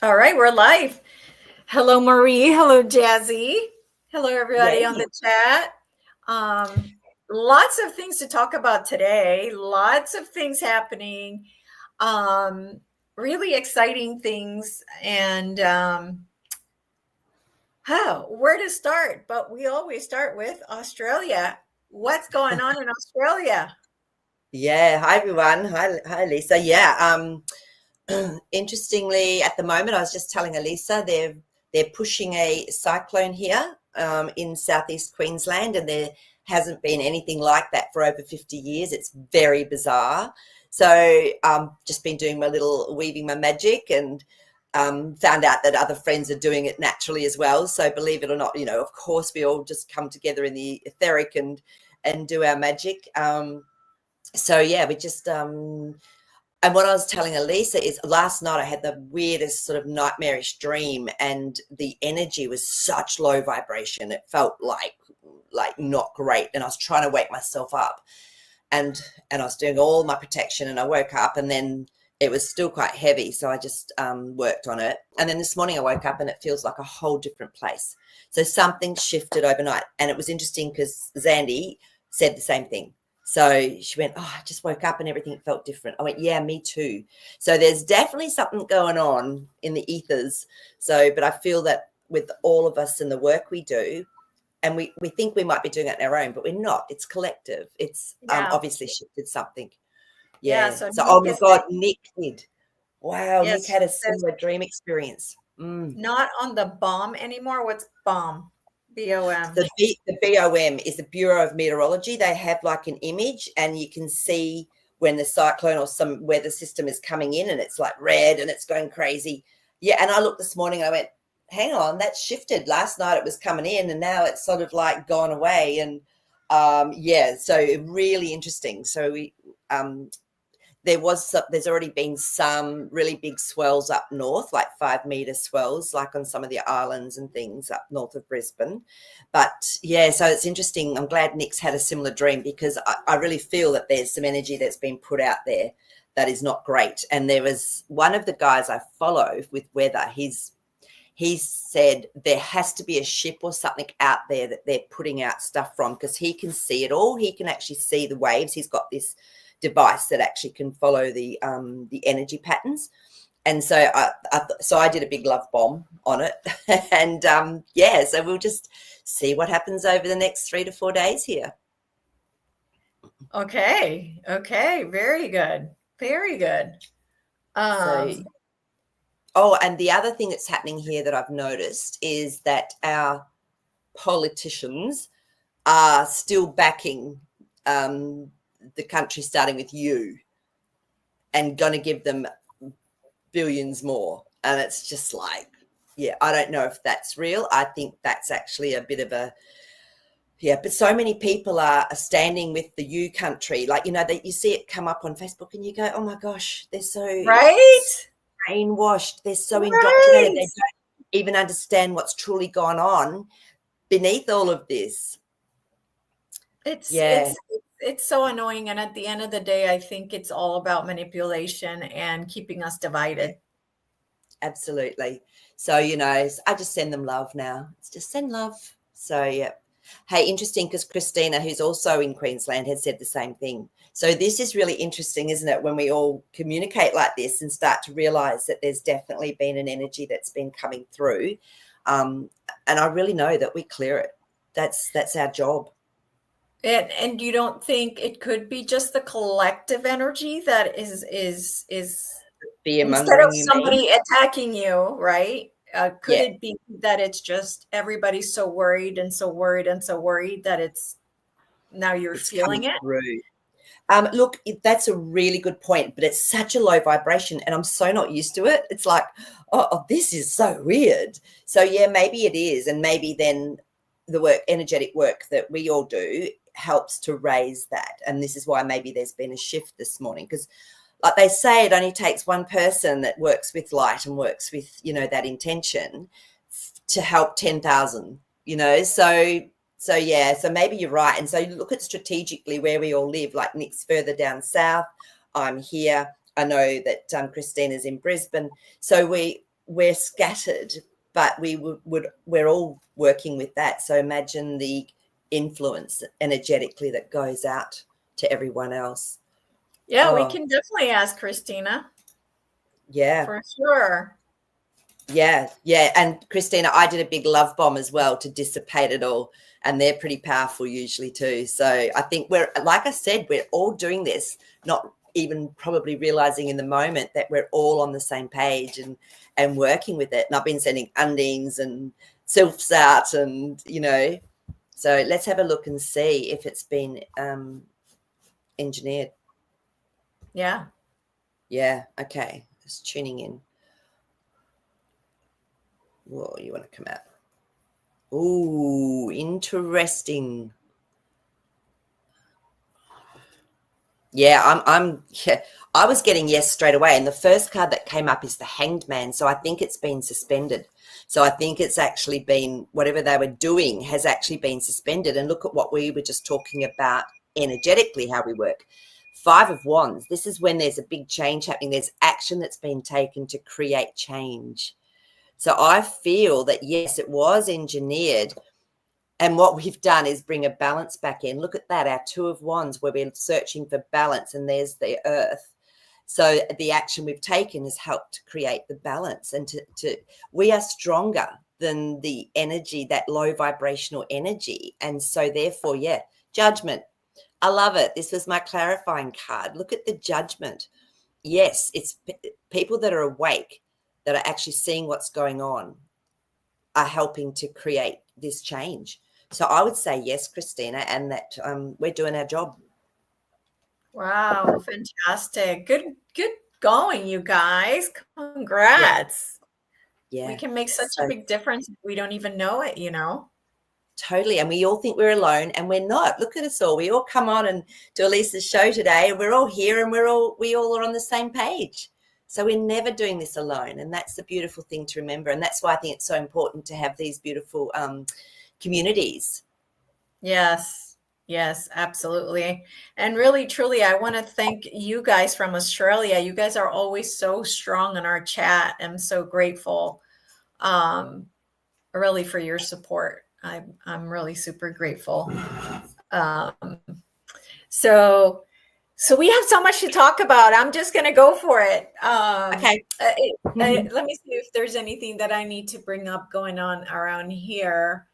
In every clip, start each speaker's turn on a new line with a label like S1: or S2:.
S1: All right, we're live. Hello, Maree. Hello, Jazzy. Hello, everybody on
S2: Yay.
S1: the chat. Lots of things to talk about today. Lots of things happening. Um, really exciting things. And where to start? But we always start with Australia. What's going on in Australia?
S2: Yeah. Hi, everyone. Hi, Lisa. Yeah. Interestingly, at the moment, I was just telling Elisa they're pushing a cyclone here in southeast Queensland, and there hasn't been anything like that for over 50 years. It's very bizarre. So just been doing my little weaving my magic and found out that other friends are doing it naturally as well. So believe it or not, of course, we all just come together in the etheric and do our magic. So yeah, we just and what I was telling Elisa is last night I had the weirdest sort of nightmarish dream, and the energy was such low vibration. It felt like not great, and I was trying to wake myself up, and I was doing all my protection, and I woke up, and then it was still quite heavy, so I just worked on it. And then this morning I woke up and it feels like a whole different place. So something shifted overnight, and it was interesting because Zandy said the same thing. So she went, "Oh, I just woke up and everything felt different." I went, "Yeah, me too." So there's definitely something going on in the ethers. So, but I feel that with all of us and the work we do, and we think we might be doing it on our own, but we're not. It's collective. It's
S1: Yeah.
S2: obviously shifted something.
S1: Yeah.
S2: Yeah.
S1: So
S2: So, oh
S1: Nick
S2: my
S1: is
S2: God, Nick did. Wow, Nick
S1: yes,
S2: had a
S1: says
S2: similar dream experience.
S1: not on the bomb anymore. What's bomb? BOM.
S2: The BOM is the Bureau of Meteorology. They have like an image, and you can see when the cyclone or some weather system is coming in, and it's like red and it's going crazy. Yeah, and I looked this morning, I went, hang on, that's shifted. Last night it was coming in, and now it's sort of like gone away. And yeah, so really interesting. So there's already been some really big swells up north, like 5 meter swells, like on some of the islands and things up north of Brisbane. But yeah, so it's interesting. I'm glad Nick's had a similar dream, because I really feel that there's some energy that's been put out there that is not great. And there was one of the guys I follow with weather, he said there has to be a ship or something out there that they're putting out stuff from, because he can see it all. He can actually see the waves. He's got this device that actually can follow the energy patterns. And so I did a big love bomb on it. And yeah, so we'll just see what happens over the next 3 to 4 days here.
S1: Okay. Okay. Very good. Very good.
S2: So oh, and the other thing that's happening here that I've noticed is that our politicians are still backing the country, starting with you, and going to give them billions more. And it's just like, yeah, I don't know if that's real. I think that's actually a bit of a, yeah, but so many people are standing with the you country. Like, that you see it come up on Facebook and you go, oh my gosh, they're so
S1: right.
S2: brainwashed. They're so indoctrinated.
S1: Right.
S2: They don't even understand what's truly gone on beneath all of this.
S1: It's
S2: Yeah,
S1: it's it's so annoying. And at the end of the day, I think it's all about manipulation and keeping us divided.
S2: absolutely. So, I just send them love now. It's just send love. So, yeah. Hey, interesting, because Christina, who's also in Queensland, has said the same thing. So this is really interesting, isn't it, when we all communicate like this and start to realize that there's definitely been an energy that's been coming through. And I really know that we clear it. That's our job.
S1: And you don't think it could be just the collective energy that is
S2: Fear
S1: instead of
S2: mongering, you mean?
S1: somebody attacking you, right? Could
S2: Yeah,
S1: it be that it's just everybody's so worried and so worried and so worried that it's now you're
S2: it's coming
S1: feeling it?
S2: through. Look, that's a really good point, but it's such a low vibration, and I'm so not used to it. It's like, oh, this is so weird. So yeah, maybe it is, and maybe then the energetic work that we all do helps to raise that. And this is why maybe there's been a shift this morning, because like they say, it only takes one person that works with light and works with, that intention to help 10,000, so yeah, so maybe you're right. And so you look at strategically where we all live, like Nick's further down south. I'm here. I know that Christina's in Brisbane. So we're scattered, but we're all working with that. So imagine the influence energetically that goes out to everyone else.
S1: Yeah, we
S2: Oh,
S1: can definitely ask Christina
S2: yeah.
S1: for sure.
S2: Yeah, yeah. And Christina, I did a big love bomb as well to dissipate it all. And they're pretty powerful usually too. So I think we're, like I said, we're all doing this, not even probably realizing in the moment that we're all on the same page and working with it. And I've been sending undines and sylphs out and, so let's have a look and see if it's been engineered.
S1: Yeah.
S2: Yeah, okay. Just tuning in. Whoa, you want to come out? Ooh, interesting. Yeah, yeah, I was getting yes straight away. And the first card that came up is the Hanged Man. So I think it's been suspended. So I think it's actually been, whatever they were doing has actually been suspended. And look at what we were just talking about energetically, how we work. Five of Wands. This is when there's a big change happening. There's action that's been taken to create change. So I feel that, yes, it was engineered. And what we've done is bring a balance back in. Look at that, our Two of Wands, where we're searching for balance, and there's the Earth. So the action we've taken has helped to create the balance. And we are stronger than the energy, that low vibrational energy. And so therefore, yeah, Judgment. I love it. This was my clarifying card. Look at the Judgment. Yes, it's people that are awake, that are actually seeing what's going on, are helping to create this change. So I would say yes, Christina, and that we're doing our job.
S1: Wow, fantastic. Good going, you guys.
S2: Yeah,
S1: Congrats. We
S2: yeah.
S1: can make such a
S2: So
S1: big difference if we don't even know it, you know?
S2: totally. And we all think we're alone, and we're not. Look at us all. We all come on and do Elisa's show today, and we're all here, and we all are on the same page. So we're never doing this alone, and that's the beautiful thing to remember. And that's why I think it's so important to have these beautiful communities.
S1: Yes. Yes, absolutely. And really, truly, I want to thank you guys from Australia. You guys are always so strong in our chat. I'm so grateful, um, really, for your support. I'm really super grateful. Um, so so we have so much to talk about. I'm just going to go for it.
S2: Okay.
S1: Let me see if there's anything that I need to bring up going on around here.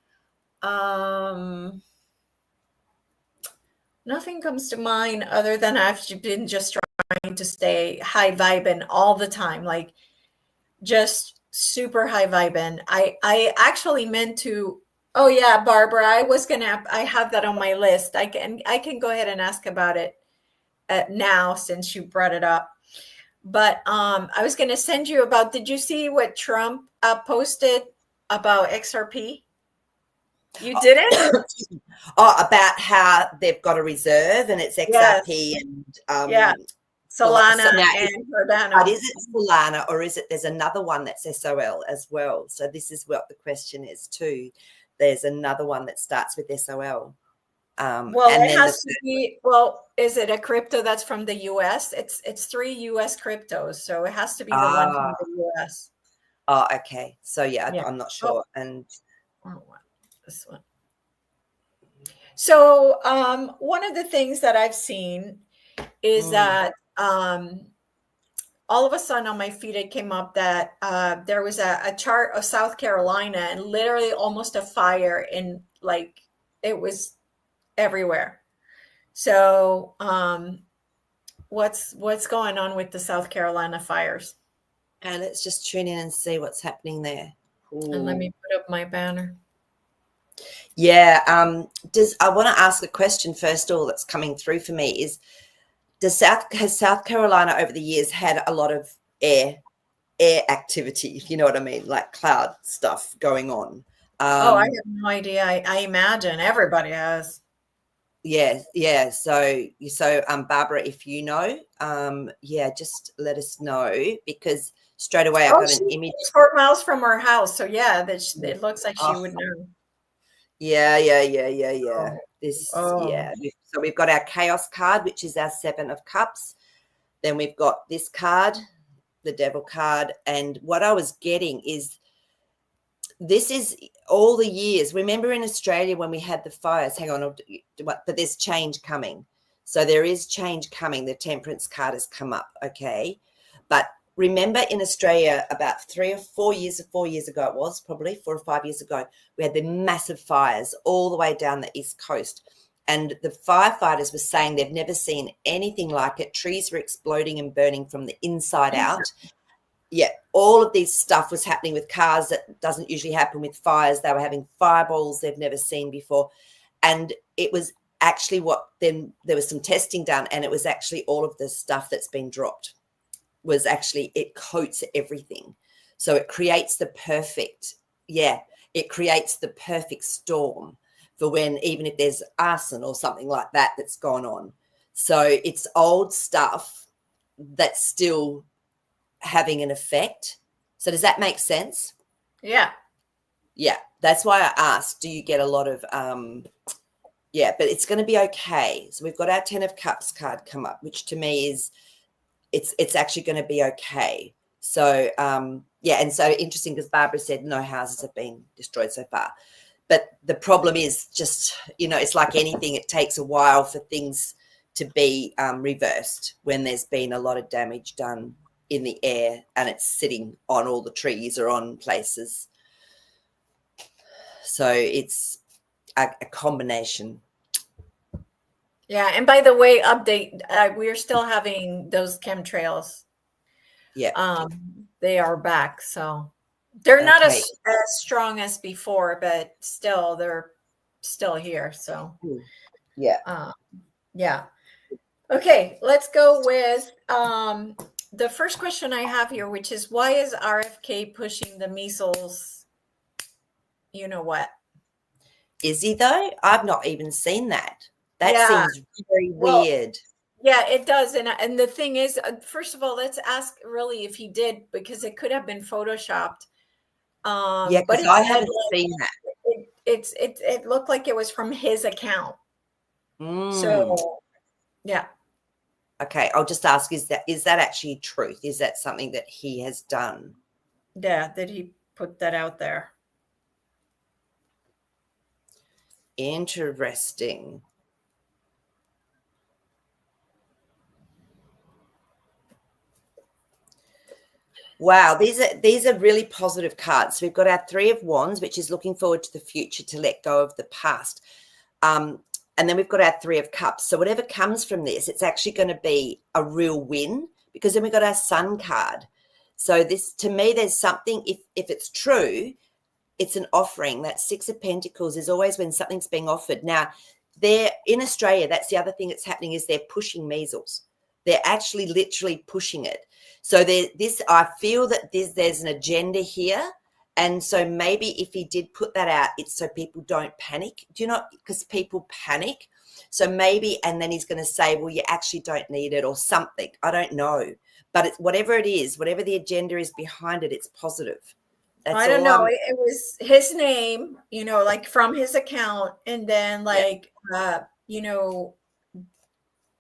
S1: Nothing comes to mind other than I've been just trying to stay high vibing all the time, like just super high vibing. I actually meant to. Oh yeah, Barbara, I have that on my list. I can go ahead and ask about it now since you brought it up. But I was going to send you about. Did you see what Trump posted about XRP? You didn't?
S2: Oh, about how they've got a reserve and it's
S1: Yes.
S2: XRP and
S1: Yeah.
S2: so
S1: Solana
S2: now
S1: and
S2: but
S1: Cardano.
S2: is it Solana or is it there's another one that's SOL as well? So this is what the question is too. There's another one that starts with SOL.
S1: Well,
S2: And
S1: it
S2: then
S1: has to be. Well, is it a crypto that's from the U.S.? It's three U.S. cryptos, so it has to be the one from
S2: ah
S1: the U.S.
S2: okay. So yeah,
S1: Yeah.
S2: I'm not
S1: Oh,
S2: sure. And
S1: this one. So one of the things that I've seen is
S2: mm,
S1: that all of a sudden on my feed it came up that there was a chart of South Carolina and literally almost a fire in like it was everywhere. So what's going on with the South Carolina fires?
S2: and let's just tune in and see what's happening there.
S1: And let
S2: Ooh.
S1: me put up my banner.
S2: Yeah. Does I want to ask a question first of all that's coming through for me is has South Carolina over the years had a lot of air activity, if you know what I mean, like cloud stuff going on?
S1: Oh, I have
S2: Um,
S1: no idea. I imagine everybody has.
S2: yeah. So Barbara, if you know, yeah, just let us know because straight away I
S1: Oh,
S2: got an image.
S1: she's 4 miles from her house. So yeah, that it looks like she
S2: Oh,
S1: would know.
S2: yeah.
S1: Oh,
S2: This,
S1: oh.
S2: yeah. So we've got our chaos card, which is our Seven of Cups. Then we've got this card, the devil card. And what I was getting is, this is all the years. Remember in Australia when we had the fires, hang on, but there's change coming. So there is change coming. The temperance card has come up, okay? But remember in Australia about 4 years ago, it was probably 4 or 5 years ago, we had the massive fires all the way down the East Coast. And the firefighters were saying they've never seen anything like it. Trees were exploding and burning from the inside out. Yeah, all of this stuff was happening with cars that doesn't usually happen with fires. They were having fireballs they've never seen before. And it was actually then there was some testing done, and it was actually all of the stuff that's been dropped was actually, it coats everything. So it creates the perfect, it creates the perfect storm for when, even if there's arson or something like that that's gone on. So it's old stuff that's still having an effect. So does that make sense?
S1: Yeah.
S2: Yeah, that's why I asked, do you get a lot of but it's going to be okay. So we've got our 10 of Cups card come up, which to me is it's actually going to be okay. So and so interesting, because Barbara said no houses have been destroyed so far. But the problem is just, it's like anything, it takes a while for things to be reversed when there's been a lot of damage done in the air and it's sitting on all the trees or on places. So it's a combination.
S1: Yeah, and by the way, update, we're still having those chemtrails.
S2: Yeah.
S1: They are back, so they're not
S2: Okay.
S1: as strong as before, but still, they're still here. So
S2: yeah.
S1: yeah. Okay, let's go with the first question I have here, which is, why is RFK pushing the measles? You know what?
S2: Is he though? I've not even seen that. That
S1: Yeah.
S2: seems very weird.
S1: Yeah, it does. And the thing is, first of all, let's ask really if he did, because it could have been photoshopped.
S2: Yeah,
S1: But
S2: because I haven't seen that.
S1: it looked like it was from his account.
S2: Mm.
S1: So yeah.
S2: Okay, I'll just ask, is that actually truth? Is that something that he has done?
S1: Yeah, did he put that out there?
S2: Interesting. Wow, these are really positive cards. So we've got our 3 of Wands, which is looking forward to the future, to let go of the past. And then we've got our 3 of Cups. So whatever comes from this, it's actually going to be a real win, because then we've got our Sun card. So this, to me, there's something, if it's true, it's an offering. That 6 of Pentacles is always when something's being offered. Now, they're in Australia, that's the other thing that's happening, is they're pushing measles. They're actually literally pushing it. So I feel that there's an agenda here. And so maybe if he did put that out, it's so people don't panic. Do you know? Because people panic. So maybe, and then he's going to say, well, you actually don't need it or something. I don't know. But whatever it is, whatever the agenda is behind it, it's positive. That's
S1: I don't know. It was his name, like from his account, and then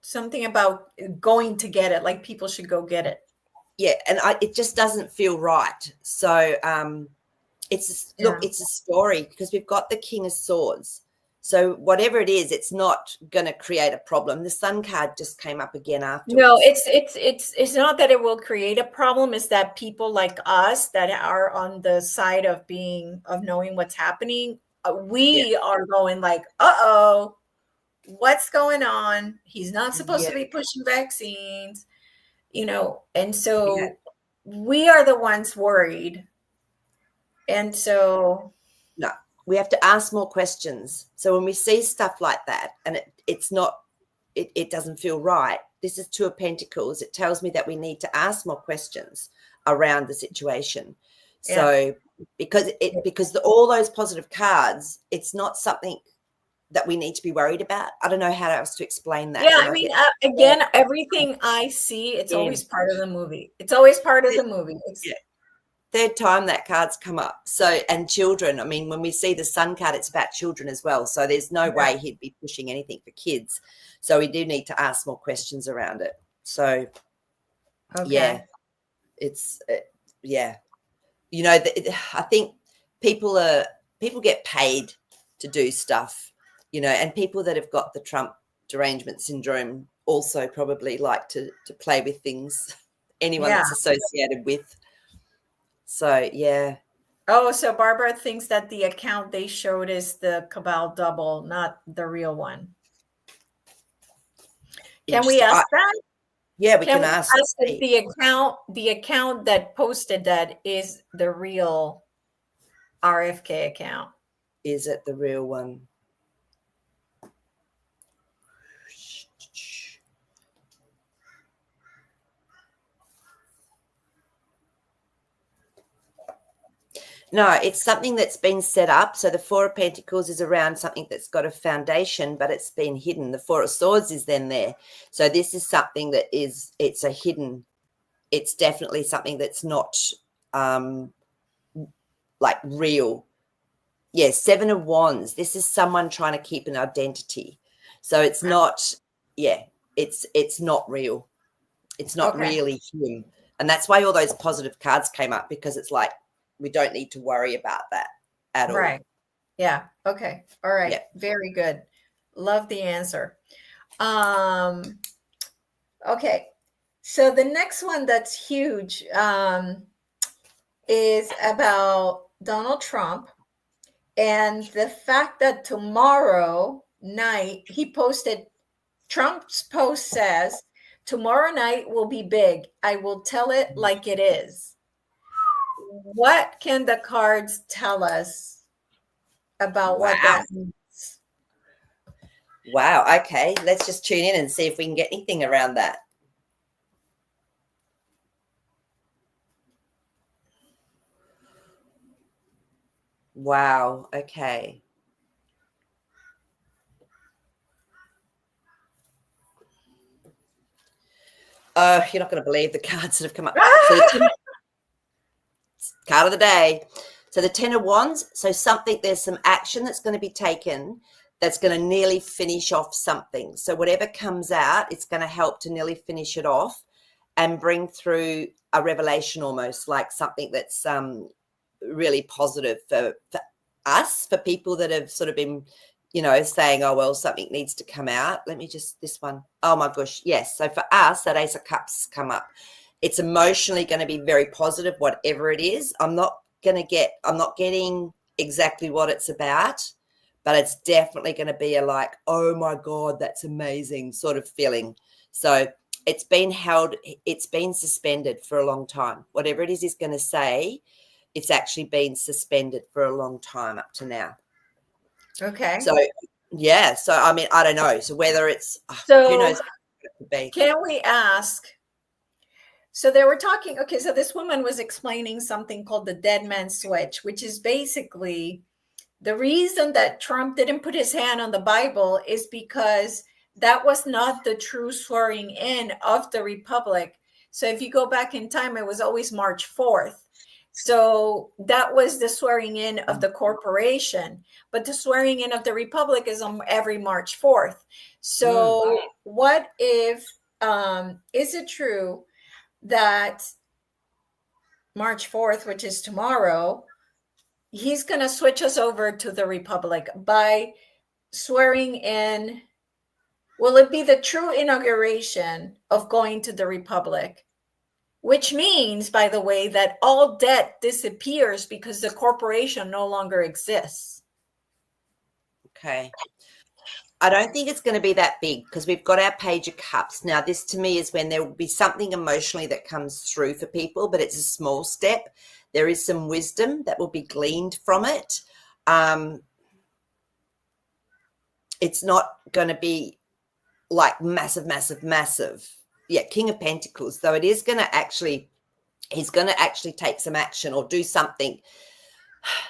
S1: something about going to get it, like people should go get it.
S2: Yeah, and it just doesn't feel right. So it's a story, because we've got the King of Swords. So whatever it is, it's not going to create a problem. The Sun card just came up again afterwards.
S1: No, it's not that it will create a problem. It's that people like us that are on the side of knowing what's happening, we are going like, uh-oh, what's going on? He's not supposed to be pushing vaccines, and so we are the ones worried. And so
S2: no, we have to ask more questions. So when we see stuff like that and it doesn't feel right, this is 2 of Pentacles. It tells me that we need to ask more questions around the situation. So because all those positive cards, it's not something that we need to be worried about. I don't know how else to explain that.
S1: Yeah, I mean, again, everything I see, it's always part of the movie. It's always part of the movie.
S2: Third time that card's come up. So, and children, I mean, when we see the Sun card, it's about children as well. So there's no way he'd be pushing anything for kids. So we do need to ask more questions around it. So, It's yeah. You know, I think people get paid to do stuff, you know, and people that have got the Trump derangement syndrome also probably like to play with things, anyone
S1: Yeah.
S2: that's associated with. So, yeah.
S1: Oh, so Barbara thinks that the account they showed is the Cabal double, not the real one. Can we
S2: Interesting.
S1: ask that?
S2: Yeah, we
S1: Can
S2: can
S1: we
S2: ask.
S1: ask if the account that posted that is the real RFK account?
S2: Is it the real one? No, it's something that's been set up. So the Four of Pentacles is around something that's got a foundation, but it's been hidden. The Four of Swords is then there. So this is something that it's a hidden, it's definitely something that's not like real. Yeah, Seven of Wands. This is someone trying to keep an identity. So it's not, yeah, it's not real. It's not
S1: Okay.
S2: really him. And that's why all those positive cards came up, because it's like, we don't need to worry about that at all.
S1: Right. Yeah. Okay. All right.
S2: Yeah.
S1: Very good. Love the answer. Okay. So the next one that's huge is about Donald Trump and the fact that tomorrow night he posted, Trump's post says, tomorrow night will be big. I will tell it like it is. What can the cards tell us about what that means?
S2: Wow. Okay. Let's just tune in and see if we can get anything around that. Wow. Okay. You're not going to believe the cards that have come up. So the card of the day. So the Ten of Wands. So there's some action that's going to be taken that's going to nearly finish off something. So whatever comes out, it's going to help to nearly finish it off and bring through a revelation, almost like something that's really positive for us, for people that have sort of been, you know, saying, oh, well, something needs to come out. Let me just, this one. Oh my gosh. Yes. So for us, that Ace of Cups come up. It's emotionally going to be very positive, whatever it is. I'm not getting exactly what it's about, but it's definitely going to be a like, oh my God, that's amazing sort of feeling. So it's been suspended for a long time. Whatever it is going to say, it's actually been suspended for a long time up to now.
S1: Okay.
S2: So, yeah. So, I mean, I don't know. So whether it's,
S1: so
S2: who knows what it could be.
S1: Can we ask? So they were talking, okay, so this woman was explaining something called the dead man switch, which is basically the reason that Trump didn't put his hand on the Bible is because that was not the true swearing in of the Republic. So if you go back in time, it was always March 4th. So that was the swearing in of the corporation, but the swearing in of the Republic is on every March 4th. So what if, is it true that March 4th, which is tomorrow, he's going to switch us over to the Republic by swearing in? Will it be the true inauguration of going to the Republic? Which means, by the way, that all debt disappears because the corporation no longer exists.
S2: Okay. I don't think it's going to be that big because we've got our Page of Cups. Now, this to me is when there will be something emotionally that comes through for people, but it's a small step. There is some wisdom that will be gleaned from it. It's not going to be like massive, massive, massive. Yeah, King of Pentacles, though it is going to actually, he's going to actually take some action or do something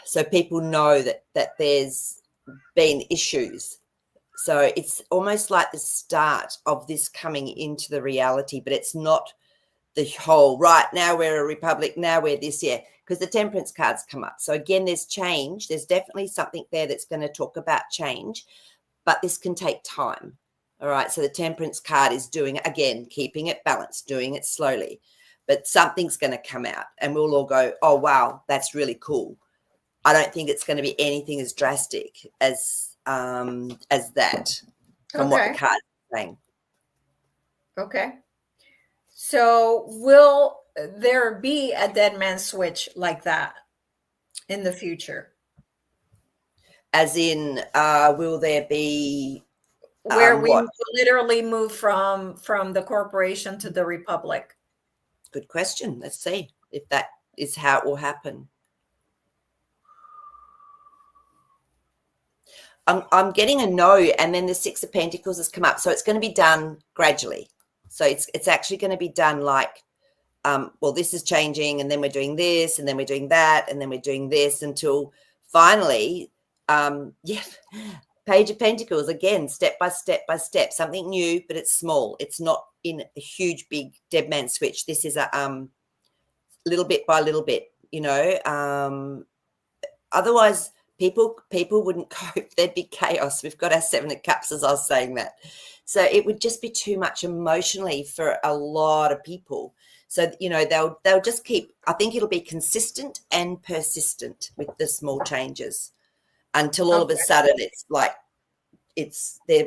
S2: so people know that there's been issues. So it's almost like the start of this coming into the reality, but it's not the whole, right, now we're a republic, now we're this, yeah, because the Temperance cards come up. So again, there's change. There's definitely something there that's going to talk about change, but this can take time. All right, so the Temperance card is doing, again, keeping it balanced, doing it slowly. but something's going to come out and we'll all go, oh, wow, that's really cool. I don't think it's going to be anything as drastic as that from what the card's saying.
S1: Okay. So will there be a dead man switch like that in the future?
S2: As in, will there be
S1: where we
S2: what?
S1: literally move from the corporation to the republic?
S2: Good question. Let's see if that is how it will happen. I'm getting a no, and then the Six of Pentacles has come up. So it's going to be done gradually. So it's actually going to be done like, well, this is changing, and then we're doing this, and then we're doing that, and then we're doing this until finally, Page of Pentacles, again, step by step by step, something new, but it's small. It's not in a huge, big dead man switch. This is a little bit by little bit, you know. Otherwise, people wouldn't cope. There'd be chaos. We've got our Seven of Cups, as I was saying that. So it would just be too much emotionally for a lot of people. So, you know, they'll just keep, I think it'll be consistent and persistent with the small changes until all of a sudden it's like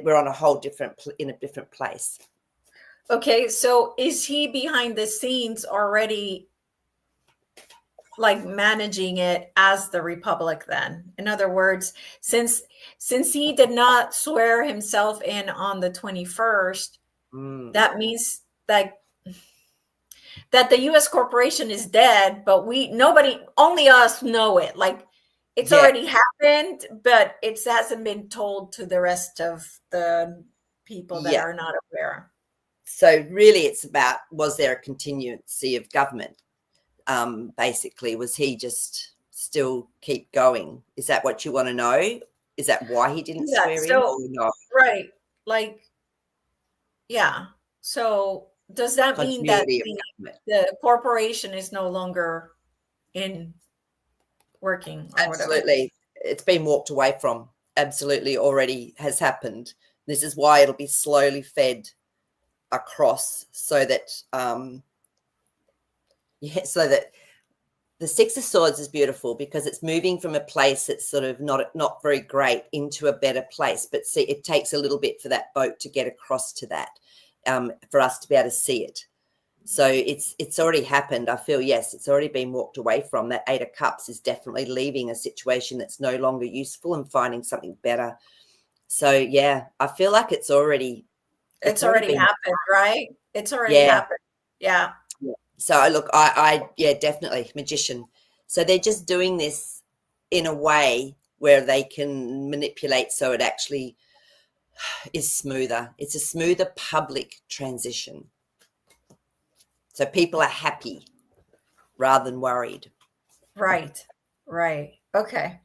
S2: we're on a whole in a different place.
S1: Okay, so is he behind the scenes already like managing it as the republic then? In other words, since he did not swear himself in on the 21st, that means that the US corporation is dead, but only us know it. Like it's already happened, but it hasn't been told to the rest of the people that are not aware.
S2: So really it's about, was there a continuity of government? Basically, was he just still keep going? Is that what you want to know? Is that why he didn't swear in or not?
S1: Right. Like, yeah. So does that mean that the corporation is no longer in working?
S2: Absolutely. It's been walked away from. Absolutely already has happened. This is why it'll be slowly fed across so that so that the Six of Swords is beautiful because it's moving from a place that's sort of not very great into a better place. But see, it takes a little bit for that boat to get across to that, for us to be able to see it. So it's already happened. I feel, yes, it's already been walked away from. That Eight of Cups is definitely leaving a situation that's no longer useful and finding something better. So, yeah, I feel like it's already
S1: happened, right? It's already happened. Yeah.
S2: So look, I definitely Magician. So they're just doing this in a way where they can manipulate so it actually is smoother. It's a smoother public transition. So people are happy rather than worried.
S1: Right. Okay.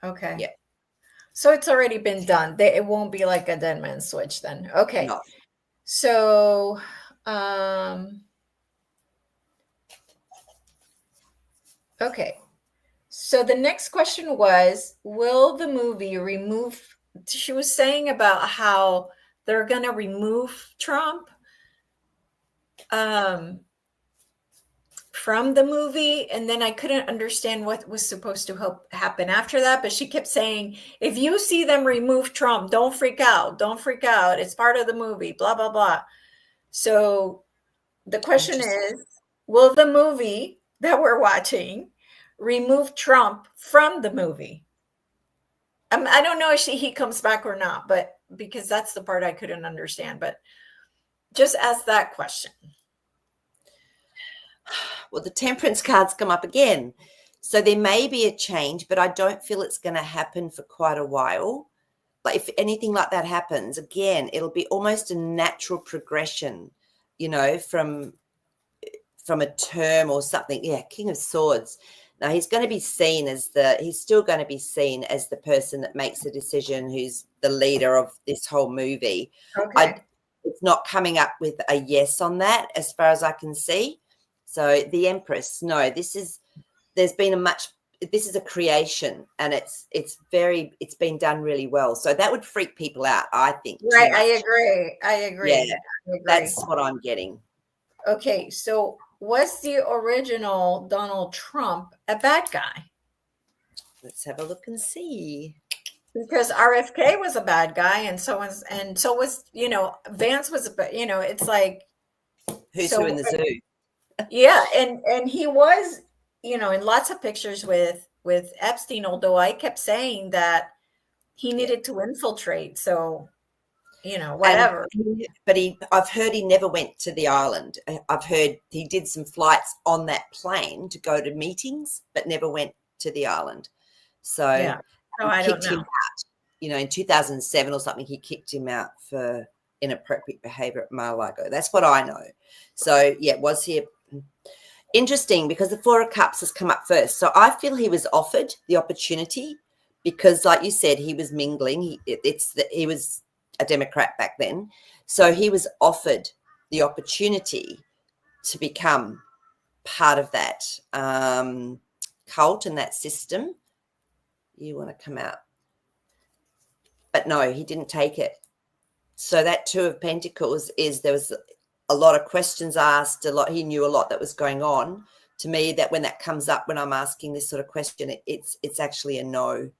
S2: Yeah.
S1: So it's already been done. It won't be like a dead man switch then. Okay.
S2: No.
S1: So, okay. So the next question was, will the movie remove, she was saying about how they're going to remove Trump from the movie, and then I couldn't understand what was supposed to happen after that, but she kept saying, if you see them remove Trump, don't freak out, it's part of the movie, blah blah blah. So the question is, will the movie that we're watching remove Trump from the movie? I don't know if he comes back or not, but because that's the part I couldn't understand, but just ask that question.
S2: Well, the Temperance cards come up again. So there may be a change, but I don't feel it's going to happen for quite a while. But if anything like that happens, again, it'll be almost a natural progression, you know, from a term or something. Yeah, King of Swords. Now he's going to be seen as he's still going to be seen as the person that makes the decision, who's the leader of this whole movie.
S1: Okay.
S2: It's not coming up with a yes on that as far as I can see. So the Empress, no, this is a creation, and it's been done really well. So that would freak people out, I think.
S1: Right. I agree.
S2: Yeah, that's what I'm getting.
S1: Okay. So was the original Donald Trump a bad guy?
S2: Let's have a look and see.
S1: Because RFK was a bad guy, and so was Vance was it's like
S2: Who's who in
S1: so
S2: the zoo?
S1: yeah, and he was in lots of pictures with Epstein, although I kept saying that he needed to infiltrate, so whatever.
S2: I've heard he never went to the island. I've heard he did some flights on that plane to go to meetings, but never went to the island. So
S1: Yeah, so I don't
S2: kicked him
S1: know.
S2: out. In 2007 or something, he kicked him out for inappropriate behavior at Mar-a-Lago. That's what I know. So yeah, was he interesting because the Four of Cups has come up first. So I feel he was offered the opportunity because, like you said, he was mingling. He was a Democrat back then. So he was offered the opportunity to become part of that cult and that system. You want to come out. But no, he didn't take it. So that Two of Pentacles there was a lot of questions asked, he knew a lot that was going on. To me, that when that comes up, when I'm asking this sort of question, it's actually a no,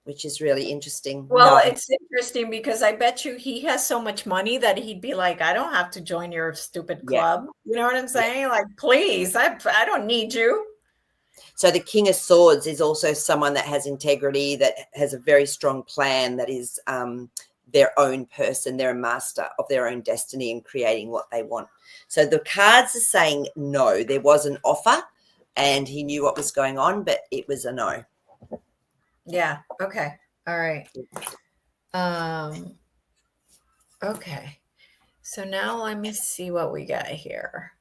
S2: which is really interesting.
S1: Well,
S2: No.
S1: it's interesting because I bet you he has so much money that he'd be like, I don't have to join your stupid
S2: Yeah.
S1: club. You know what I'm saying?
S2: Yeah.
S1: Like, please, I don't need you.
S2: So the King of Swords is also someone that has integrity, that has a very strong plan, that is their own person. They're a master of their own destiny and creating what they want. So the cards are saying no. There was an offer and he knew what was going on, but it was a no.
S1: Yeah. Okay. All right. Okay. So now let me see what we got here.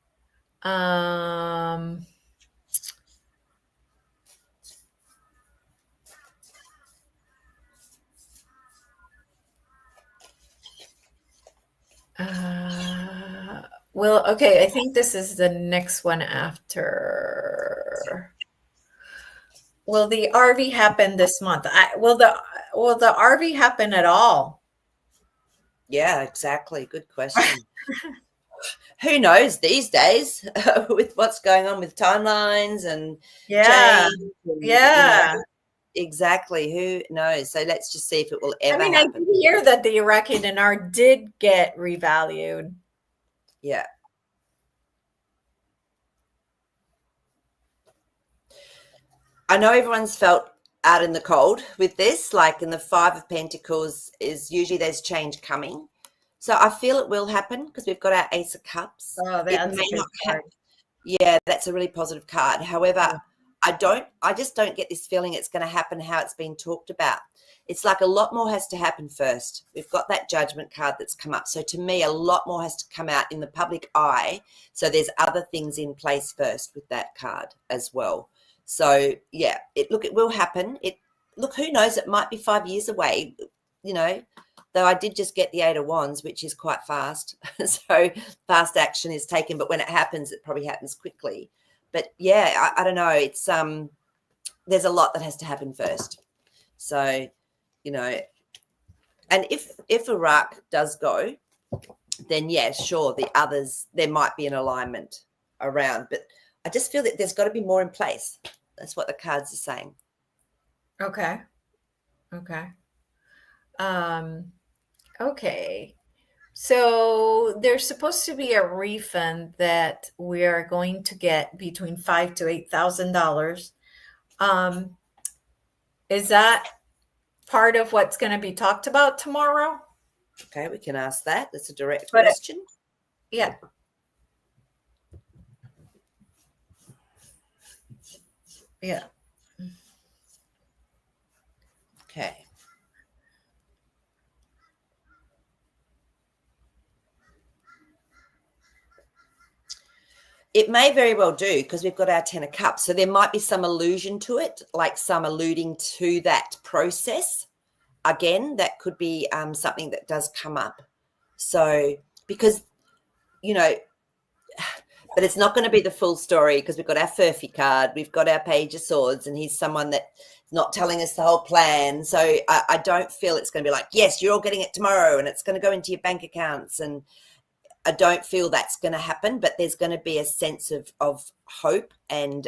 S1: Well, okay, I think this is the next one after. Will the RV happen this month? Will the RV happen at all?
S2: Yeah, exactly. Good question. Who knows these days with what's going on with timelines and
S1: Yeah.
S2: change and,
S1: Yeah.
S2: exactly. Who knows? So let's just see if it will ever
S1: I
S2: happen.
S1: did hear that the Iraqi dinar did get revalued.
S2: Yeah. I know everyone's felt out in the cold with this, like in the Five of Pentacles is usually there's change coming. So I feel it will happen because we've got our Ace of Cups.
S1: Oh,
S2: It
S1: that's
S2: may
S1: a good
S2: not
S1: card.
S2: happen. Yeah, that's a really positive card. However, I just don't get this feeling it's going to happen how it's been talked about. It's like a lot more has to happen first. We've got that Judgment card that's come up. So to me, a lot more has to come out in the public eye. So there's other things in place first with that card as well. So yeah, it will happen. Who knows? It might be 5 years away, though I did just get the Eight of Wands, which is quite fast. So fast action is taken, but when it happens, it probably happens quickly. But yeah, I don't know. It's there's a lot that has to happen first. So, and if Iraq does go, then yeah, sure, the others, there might be an alignment around, but I just feel that there's got to be more in place. That's what the cards are saying.
S1: Okay. Okay. So there's supposed to be a refund that we are going to get between $5,000 to $8,000. Is that part of what's going to be talked about tomorrow?
S2: Okay, we can ask that. That's a direct question.
S1: Yeah. Yeah.
S2: Okay. It may very well do because we've got our Ten of Cups. So there might be some allusion to it, like some alluding to that process. Again, that could be something that does come up. So because, but it's not going to be the full story because we've got our Furphy card, we've got our Page of Swords, and he's someone that's not telling us the whole plan. So I don't feel it's going to be like, yes, you're all getting it tomorrow and it's going to go into your bank accounts. And I don't feel that's going to happen, but there's going to be a sense of hope and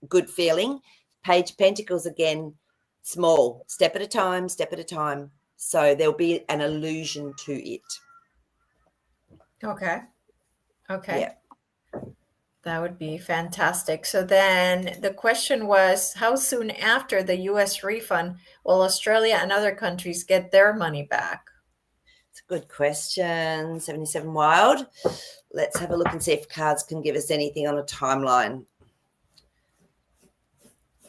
S2: good feeling. Page of Pentacles again, small, step at a time, step at a time. So there'll be an illusion to it.
S1: Okay.
S2: Yeah.
S1: That would be fantastic. So then the question was, how soon after the US refund will Australia and other countries get their money back?
S2: It's a good question. 77 Wild. Let's have a look and see if cards can give us anything on a timeline.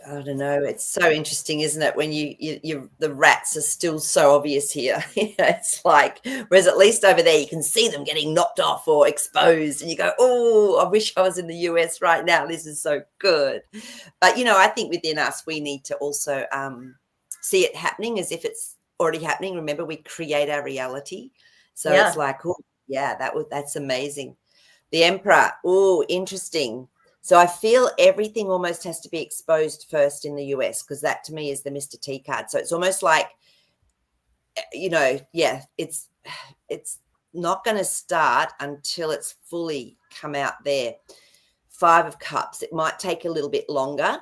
S2: I don't know. It's so interesting, isn't it? When you the rats are still so obvious here. It's like, whereas at least over there you can see them getting knocked off or exposed, and you go, "Oh, I wish I was in the US right now. This is so good." But I think within us we need to also see it happening as if it's already happening. Remember, we create our reality, so it's like, oh yeah, that's amazing. The Emperor. Oh, interesting. So I feel everything almost has to be exposed first in the US, because that to me is the Mr. T card. So it's almost like, it's not going to start until it's fully come out there. 5 of Cups. It might take a little bit longer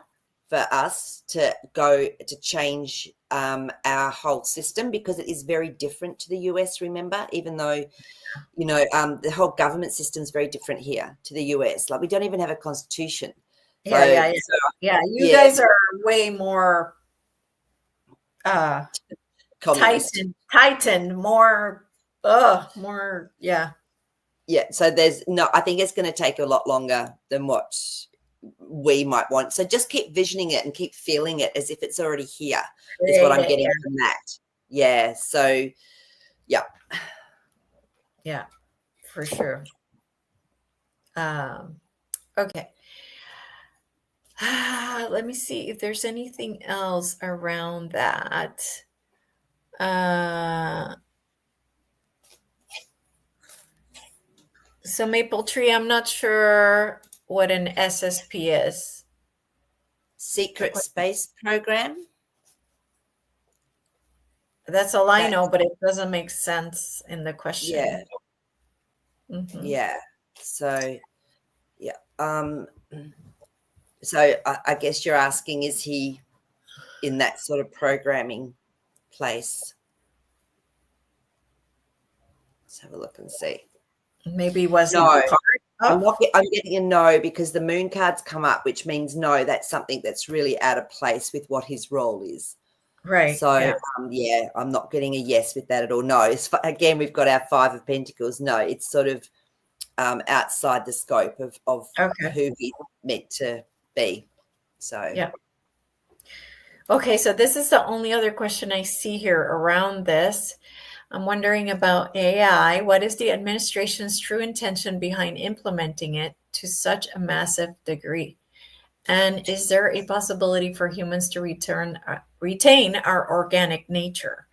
S2: for us to go to change our whole system, because it is very different to the US, remember, even though the whole government system is very different here to the US. Like, we don't even have a constitution.
S1: Yeah. You guys are way more tightened, more. Yeah.
S2: So I think it's going to take a lot longer than what we might want. So just keep visioning it and keep feeling it as if it's already here, is what I'm getting from that. Yeah. So, yeah.
S1: Yeah, for sure. Okay. Let me see if there's anything else around that. So Maple Tree, I'm not sure what an SSP is.
S2: Secret Space Program.
S1: That's all I know, but it doesn't make sense in the question.
S2: Yeah.
S1: Mm-hmm.
S2: Yeah. So, yeah. So I guess you're asking, is he in that sort of programming place? Let's have a look and see.
S1: Maybe was
S2: no. I'm getting a no, because the moon cards come up, which means no, that's something that's really out of place with what his role is.
S1: Right.
S2: So I'm not getting a yes with that at all. No, again, we've got our 5 of Pentacles. No, it's sort of outside the scope of who he's meant to be. So
S1: yeah. Okay, so this is the only other question I see here around this. I'm wondering about AI. What is the administration's true intention behind implementing it to such a massive degree? And is there a possibility for humans to retain our organic nature?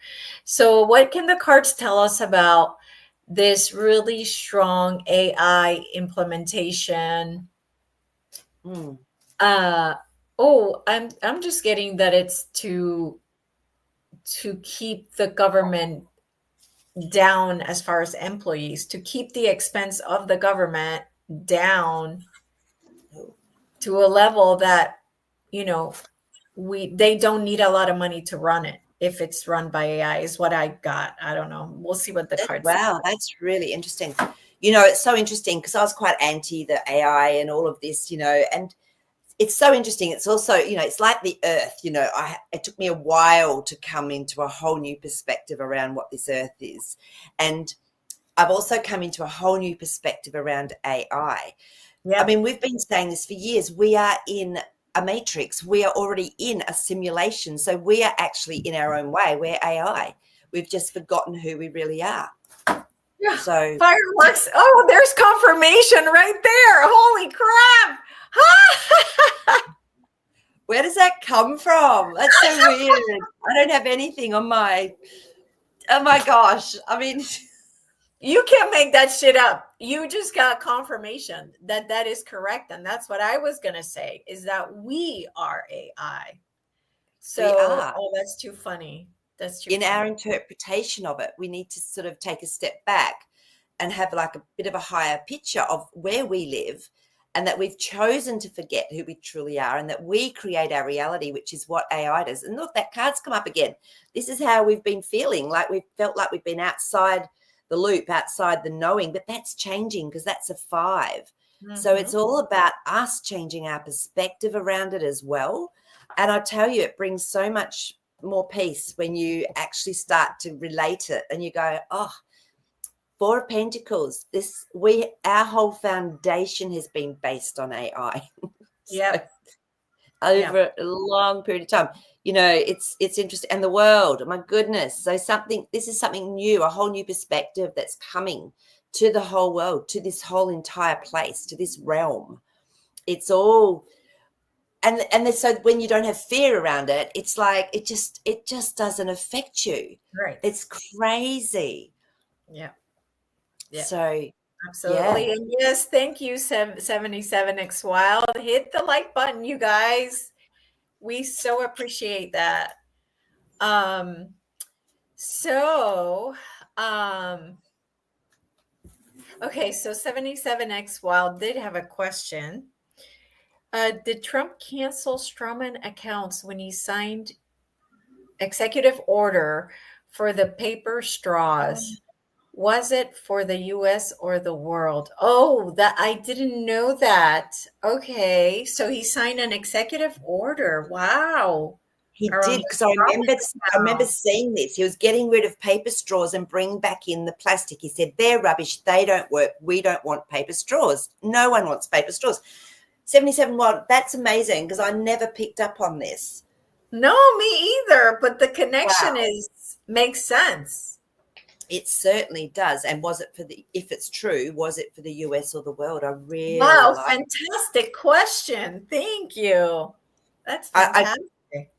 S1: So what can the cards tell us about this really strong AI implementation? I'm just getting that it's to keep the government down as far as employees, to keep the expense of the government down to a level that they don't need a lot of money to run it if it's run by AI, is what I got. I don't know. We'll see what the cards say.
S2: Wow, that's really interesting. It's so interesting, because I was quite anti the AI and all of this, and it's so interesting. It's also, it's like the earth, it took me a while to come into a whole new perspective around what this earth is. And I've also come into a whole new perspective around AI. Yeah. I mean, we've been saying this for years. We are in a matrix. We are already in a simulation. So we are actually, in our own way, we're AI. We've just forgotten who we really are.
S1: Yeah. So fireworks. Oh, there's confirmation right there. Holy crap.
S2: Where does that come from? That's so weird. I don't have anything on my, oh my gosh. I mean,
S1: you can't make that shit up. You just got confirmation that is correct. And that's what I was going to say, is that we are AI. So,
S2: we are.
S1: Oh, that's too funny. That's too
S2: in
S1: funny.
S2: Our interpretation of it, we need to sort of take a step back and have like a bit of a higher picture of where we live, and that we've chosen to forget who we truly are, and that we create our reality, which is what AI does. And look, that card's come up again. This is how we've been feeling, like we've felt like we've been outside the loop, outside the knowing, but that's changing because that's a 5. So it's all about us changing our perspective around it as well. And I tell you, it brings so much more peace when you actually start to relate it and you go, oh, 4 of Pentacles, our whole foundation has been based on AI.
S1: Yeah.
S2: Over a long period of time. It's interesting. And the world, my goodness. So this is something new, a whole new perspective that's coming to the whole world, to this whole entire place, to this realm. It's all so when you don't have fear around it, it's like it just doesn't affect you.
S1: Right.
S2: It's crazy.
S1: Yeah.
S2: So
S1: absolutely.
S2: yeah.
S1: And yes, thank you, 77X Wild. Hit the like button, you guys. We so appreciate that. Okay, so 77X Wild did have a question. Did Trump cancel strawman accounts when he signed executive order for the paper straws? Was it for the US or the world? Oh, that I didn't know that. Okay, so he signed an executive order. Wow.
S2: He
S1: Around
S2: did,
S1: the
S2: because I remember
S1: now.
S2: seeing this. He was getting rid of paper straws and bringing back in the plastic. He said, they're rubbish. They don't work. We don't want paper straws. No one wants paper straws. 77, well, that's amazing because I never picked up on this.
S1: No, me either, but the connection
S2: Wow.
S1: makes sense.
S2: It certainly does. And if it's true, was it for the US or the world? I really
S1: Wow,
S2: like
S1: fantastic question. Thank you. That's
S2: I
S1: fantastic.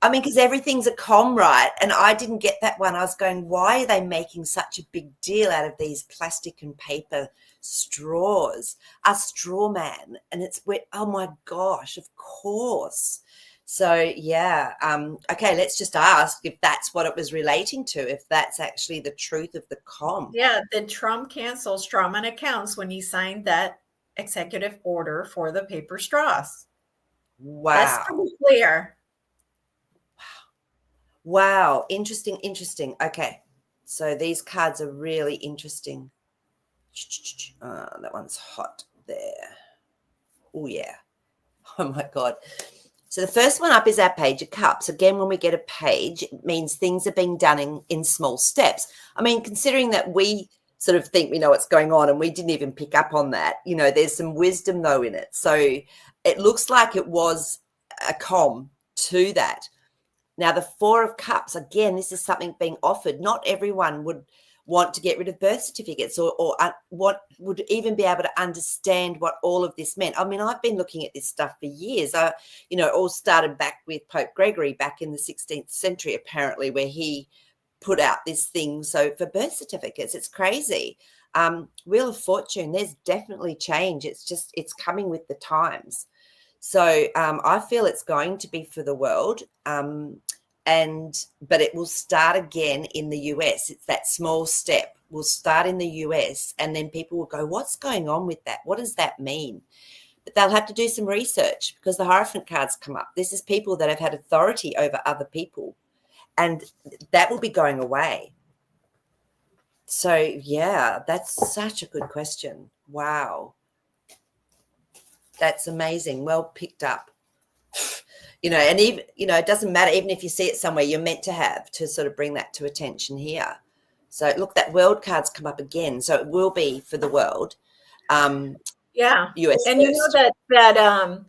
S2: I mean, because everything's a com, right? And I didn't get that one. I was going, why are they making such a big deal out of these plastic and paper straws? A straw man. And it's wet. Oh my gosh, of course. So yeah. Okay, let's just ask if that's what it was relating to, if that's actually the truth of the com.
S1: Yeah, did Trump cancel strawman accounts when he signed that executive order for the paper straws? That's
S2: Wow.
S1: pretty clear.
S2: Wow. Interesting. Okay. So these cards are really interesting. That one's hot there. Oh, yeah. Oh, my God. So the first one up is our Page of Cups. Again, when we get a page, it means things are being done in small steps. I mean, considering that we sort of think we know what's going on and we didn't even pick up on that, there's some wisdom, though, in it. So it looks like it was a com to that. Now, the 4 of Cups, again, this is something being offered. Not everyone would want to get rid of birth certificates or what would even be able to understand what all of this meant. I mean, I've been looking at this stuff for years. It all started back with Pope Gregory back in the 16th century, apparently, where he put out this thing. So for birth certificates, it's crazy. Wheel of Fortune, there's definitely change. It's coming with the times. So I feel it's going to be for the world, but it will start again in the US. It's that small step. We'll start in the US, and then people will go, what's going on with that? What does that mean? But they'll have to do some research because the Hierophant cards come up. This is people that have had authority over other people, and that will be going away. So, yeah, that's such a good question. Wow. That's amazing. Well picked up. And even, it doesn't matter. Even if you see it somewhere, you're meant to sort of bring that to attention here. So look, that world card's come up again. So it will be for the world.
S1: Yeah.
S2: US
S1: and
S2: first.
S1: you know that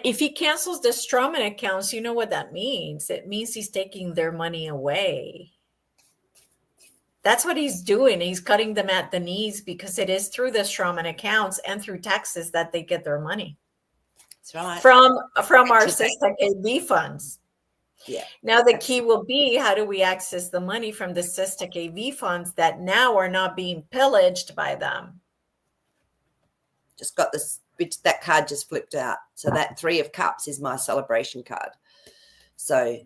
S1: if he cancels the strawman accounts, you know what that means? It means he's taking their money away. That's what he's doing. He's cutting them at the knees because it is through the strawman accounts and through taxes that they get their money.
S2: That's right.
S1: From our Sister KV funds.
S2: Yeah.
S1: Now the key will be, how do we access the money from the Sister KV funds that now are not being pillaged by them?
S2: Just got this, that card just flipped out. So that 3 of Cups is my celebration card. So,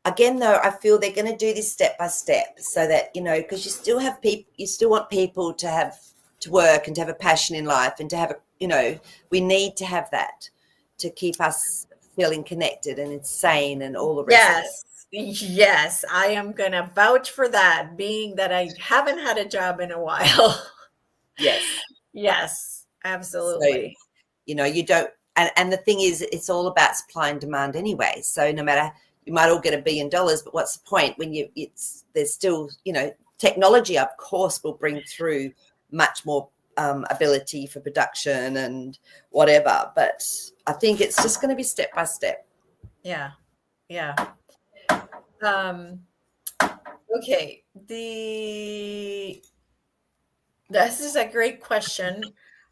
S2: Again, though, I feel they're going to do this step by step so that, because you still have people, you still want people to work and to have a passion in life and to have we need to have that to keep us feeling connected and sane and all the rest of it.
S1: Yes, I am going to vouch for that, being that I haven't had a job in a while.
S2: Yes.
S1: Yes,
S2: So,
S1: absolutely.
S2: you don't, and the thing is, it's all about supply and demand anyway. So no matter, you might all get $1 billion, but what's the point when there's still, technology, of course, will bring through much more ability for production and whatever. But I think it's just going to be step by step.
S1: Yeah. Yeah. Okay. This is a great question.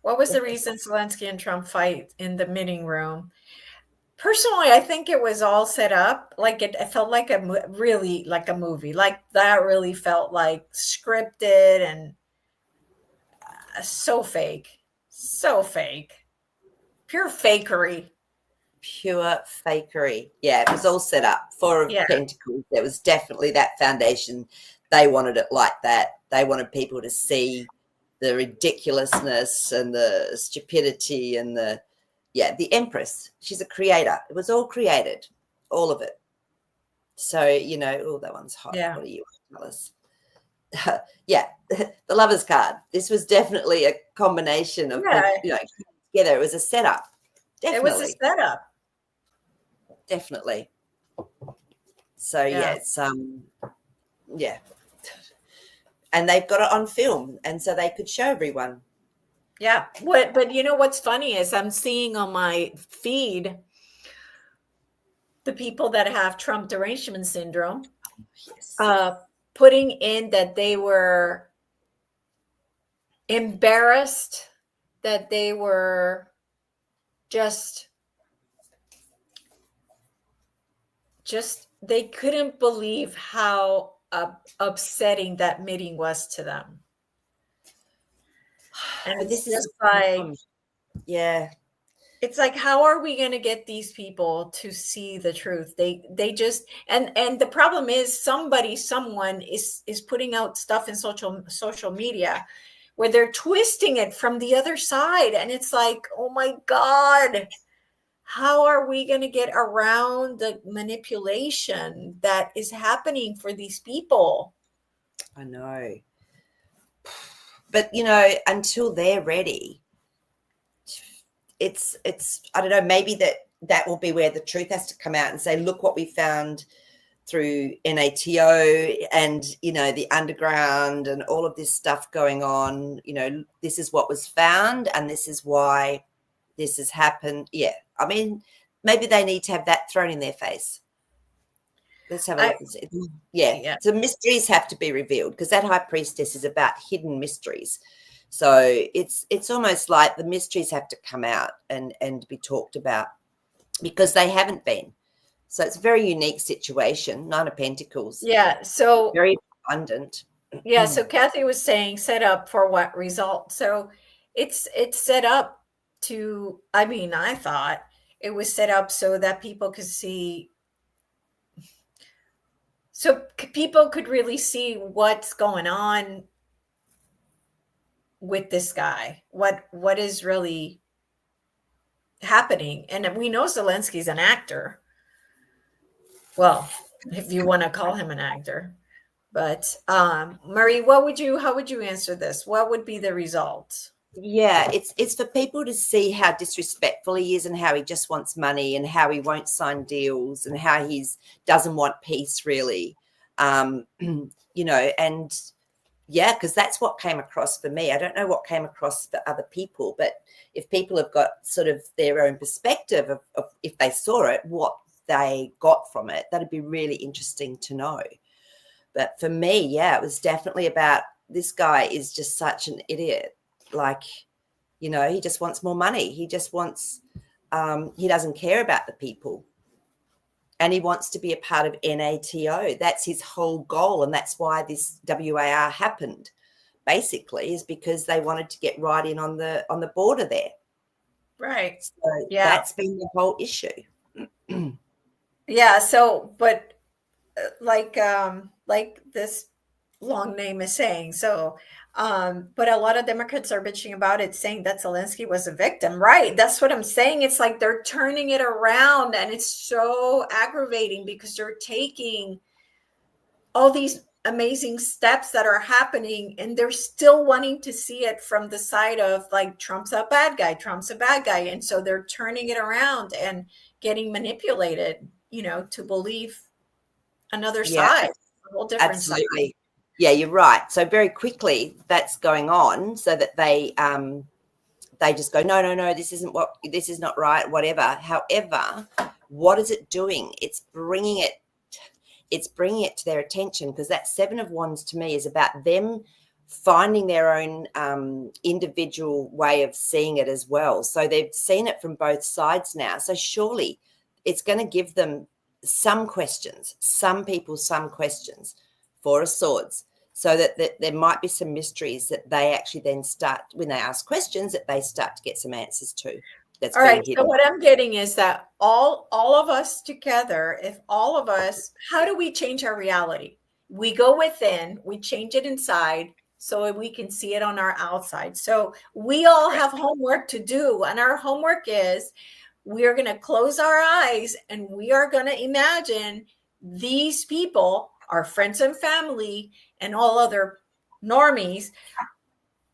S1: What was the reason Zelensky and Trump fight in the meeting room? Personally, I think it was all set up. Like it felt like really like a movie. Like that really felt like scripted and so fake. So fake. Pure fakery.
S2: Pure fakery. Yeah, it was all set up. Four of
S1: Yeah.
S2: Pentacles. There was definitely that foundation. They wanted it like that. They wanted people to see the ridiculousness and the stupidity and the Empress. She's a creator. It was all created, all of it. So, oh, that one's hot.
S1: Yeah.
S2: What do you want to tell us? Yeah, the Lover's card. This was definitely a combination of together. It was a setup.
S1: It was a
S2: Definitely.
S1: setup.
S2: Definitely. So
S1: Yeah.
S2: it's and they've got it on film, and so they could show everyone.
S1: Yeah. But what's funny is I'm seeing on my feed the people that have Trump derangement syndrome
S2: Yes.
S1: putting in that they were embarrassed, that they were just they couldn't believe how upsetting that meeting was to them. And
S2: But
S1: it's
S2: this is
S1: just like, it's like, how are we going to get these people to see the truth? They just, and the problem is someone is putting out stuff in social media where they're twisting it from the other side. And it's like, oh my God, how are we going to get around the manipulation that is happening for these people?
S2: I know. But until they're ready, it's I don't know, maybe that will be where the truth has to come out and say, look what we found through NATO and the underground and all of this stuff going on. This is what was found and this is why this has happened. Yeah, I mean, maybe they need to have that thrown in their face. Let's have a look and see. Yeah. So mysteries have to be revealed because that high priestess is about hidden mysteries. So it's almost like the mysteries have to come out and be talked about because they haven't been. So it's a very unique situation. Nine of Pentacles.
S1: Yeah. So
S2: very abundant.
S1: Yeah. So Kathy was saying set up for what result? So it's set up to, I thought it was set up so that people could see, so people could really see what's going on with this guy, what is really happening. And we know Zelensky's an actor. Well, if you want to call him an actor. But Maree, how would you answer this? What would be the result?
S2: Yeah, it's for people to see how disrespectful he is and how he just wants money and how he won't sign deals and how doesn't want peace really. And yeah, because that's what came across for me. I don't know what came across for other people, but if people have got sort of their own perspective of if they saw it, what they got from it, that'd be really interesting to know. But for me, yeah, it was definitely about this guy is just such an idiot. Like, he just wants more money. He just wants, he doesn't care about the people. And he wants to be a part of NATO. That's his whole goal. And that's why this WAR happened, basically, is because they wanted to get right in on the border there.
S1: Right.
S2: So that's been the whole issue.
S1: Yeah. So, but like this long name is saying. So, but a lot of Democrats are bitching about it, saying that Zelensky was a victim. Right. That's what I'm saying. It's like they're turning it around, and it's so aggravating because they're taking all these amazing steps that are happening, and they're still wanting to see it from the side of like Trump's a bad guy, Trump's a bad guy. And so they're turning it around and getting manipulated, to believe another
S2: Yeah,
S1: side, a whole different side.
S2: absolutely. Yeah, you're right. So very quickly that's going on, so that they just go, no, no, no, this is not right, whatever. However, what is it doing? It's bringing it to their attention, because that Seven of Wands to me is about them finding their own individual way of seeing it as well. So they've seen it from both sides now. So surely it's going to give them some questions, some people some questions, Four of Swords, so that there might be some mysteries that they actually then start, when they ask questions, that they start to get some answers to. That's
S1: All
S2: being
S1: right. So
S2: hidden.
S1: what I'm getting is that all of us together, if all of us, how do we change our reality? We go within, we change it inside so we can see it on our outside. So we all have homework to do, and our homework is we are going to close our eyes and we are going to imagine these people, our friends and family, and all other normies.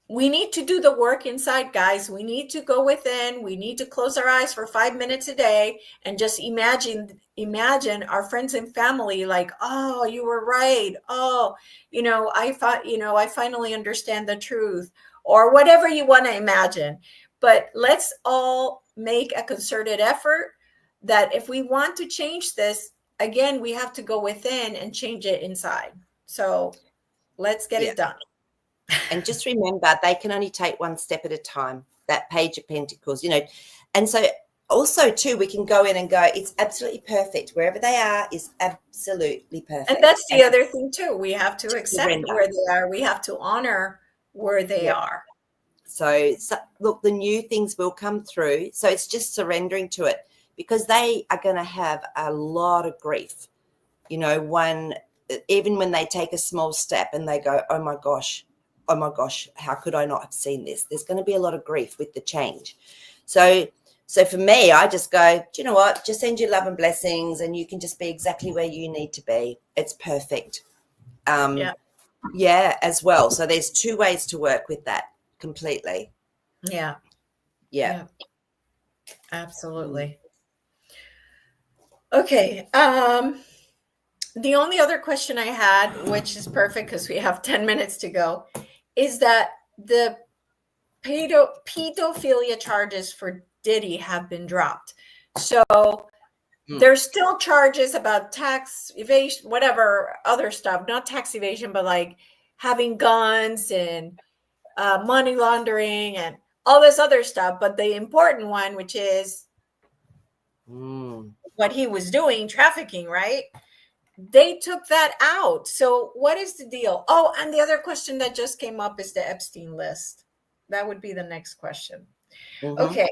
S1: We need to do the work inside, guys. We need to go within. We need to close our eyes for 5 minutes a day and just imagine our friends and family like, oh, you were right. Oh, I thought, I finally understand the truth, or whatever you want to imagine. But let's all make a concerted effort that if we want to change this, again, we have to go within and change it inside. So let's get it done.
S2: And just remember, they can only take one step at a time. That Page of Pentacles, and so also too, we can go in and go, it's absolutely perfect. Wherever they are is absolutely perfect.
S1: And that's the other thing too. We have to accept
S2: surrender.
S1: where they are. We have to honor where they are.
S2: So look, the new things will come through. So it's just surrendering to it, because they are going to have a lot of grief. Even when they take a small step and they go, oh my gosh, how could I not have seen this? There's going to be a lot of grief with the change. So for me, I just go, do you know what? Just send you love and blessings, and you can just be exactly where you need to be. It's perfect. Yeah, as well. So there's two ways to work with that completely.
S1: Yeah. Absolutely. Okay. The only other question I had, which is perfect because we have 10 minutes to go, is that the pedophilia charges for Diddy have been dropped. So there's still charges about tax evasion, whatever other stuff, not tax evasion, but like having guns and money laundering and all this other stuff. But the important one, which is what he was doing, trafficking, right? They took that out. So what is the deal? Oh, and the other question that just came up is the Epstein list. That would be the next question. Okay.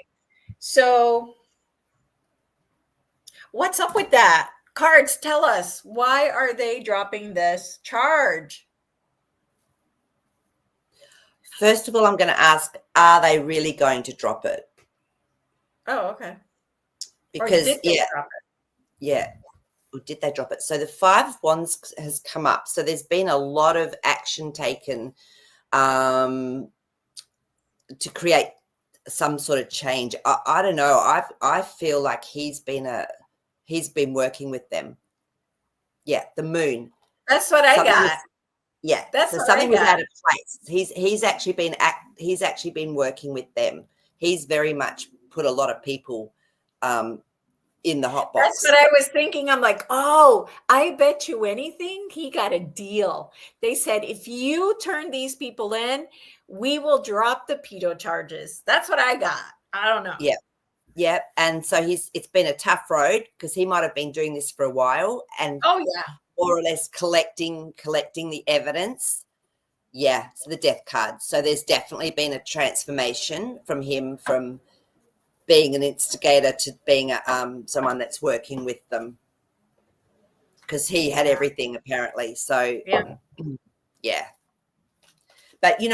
S1: So what's up with that? Cards, tell us, why are they dropping this charge?
S2: First of all, I'm going to ask, are they really going to drop it?
S1: Oh, okay.
S2: Because, or did they drop it? So the Five of Wands has come up. So there's been a lot of action taken to create some sort of change. I don't know. I feel like he's been working with them. Yeah, the Moon.
S1: That's what I got.
S2: That's so something was out of place. He's actually been working with them. He's very much put a lot of people in the hot box.
S1: That's what I was thinking. I'm like, oh, I bet you anything he got a deal. They said, if you turn these people in, we will drop the pedo charges. That's what I got. I don't know.
S2: Yeah. And so it's been a tough road, because he might have been doing this for a while and more or less collecting the evidence. Yeah. So the death card. So there's definitely been a transformation from him, from being an instigator to being someone that's working with them. because he had everything apparently. So
S1: Yeah.
S2: yeah. But you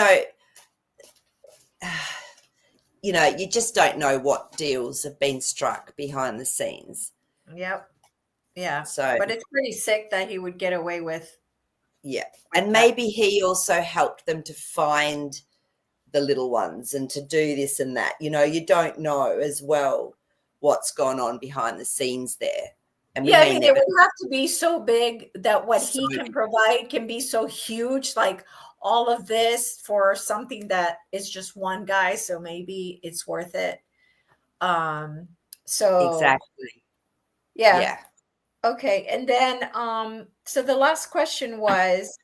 S2: just don't know what deals have been struck behind the scenes.
S1: Yep. Yeah.
S2: So
S1: But it's pretty sick that he would get away with
S2: yeah. And
S1: that.
S2: maybe he also helped them to find the little ones and to do this and that. You don't know as well what's gone on behind the scenes there. And we
S1: Yeah, I
S2: may
S1: mean, it
S2: never
S1: would have to be so big that what
S2: so
S1: he can provide can be so huge, like all of this for something that is just one guy. So maybe it's worth it. So
S2: exactly.
S1: yeah.
S2: Yeah.
S1: Okay. And then so the last question was,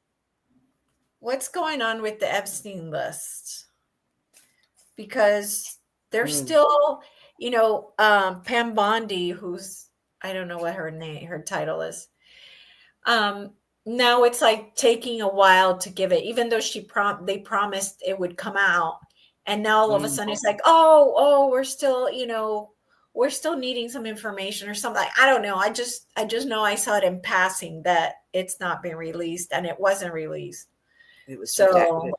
S1: what's going on with the Epstein list? Because there's still, Pam Bondi, who's, I don't know what her title is. Now it's like taking a while to give it, even though they promised it would come out. And now all of a sudden it's like, oh, we're still needing some information or something. I don't know. I just know I saw it in passing that it's not been released, and it wasn't released.
S2: It was
S1: So
S2: redacted.